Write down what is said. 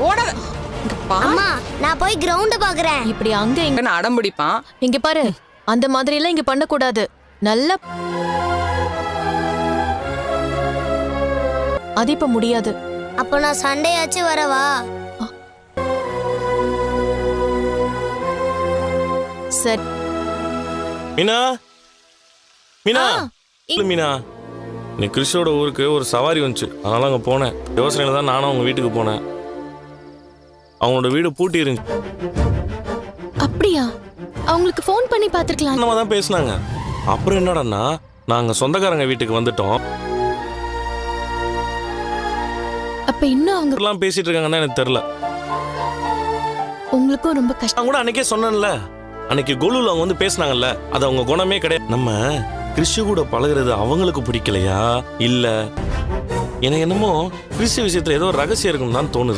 ஓடாத. அம்மா நான் போய் கிரவுண்ட் பாக்குறேன். இப்படி அங்க இங்க நான் அடம் பிடிப்பான். இங்க பாரு, அந்த மாதிரி எல்லாம் இங்க பண்ண கூடாது. நல்லா அது இப்ப முடியாது. அப்போ நான் சண்டேயாச்சு வரவா? சரி மீனா மீனா ஆ, இல்ல மீனா, நீ கிறிஷோட ஊருக்கு ஒரு சவாரி வந்துச்சு, அதனால அங்கே போனேன். யோசனையில் தான் நானும் அவங்க வீட்டுக்கு போனேன். அவங்களோட வீடு பூட்டி இருந்துச்சு. அப்படியா? அவங்களுக்கு ஃபோன் பண்ணி பாத்துக்கலாம். நம்ம தான் பேசினாங்க. அப்புறம் என்னடான்னா நாங்கள் சொந்தக்காரங்க வீட்டுக்கு வந்துட்டோம். அப்ப இன்னும் அவங்க எல்லாம் பேசிட்டு இருக்காங்கன்னு எனக்கு தெரியல. உங்களுக்கும் ரொம்ப கஷ்டம். நான் கூட அன்னைக்கே சொன்னேன்ல, அன்னைக்கு கோலுல அவங்க வந்து பேசினாங்கல்ல, அது அவங்க குணமே கிடையாது. நம்ம கிறிஷு கூட பழகுறது அவங்களுக்கு பிடிக்கலையா இல்ல எனக்கு என்னமோ கிறிஷு விஷயத்துல ஏதோ ரகசியம் இருக்குன்னு தான் தோணுது.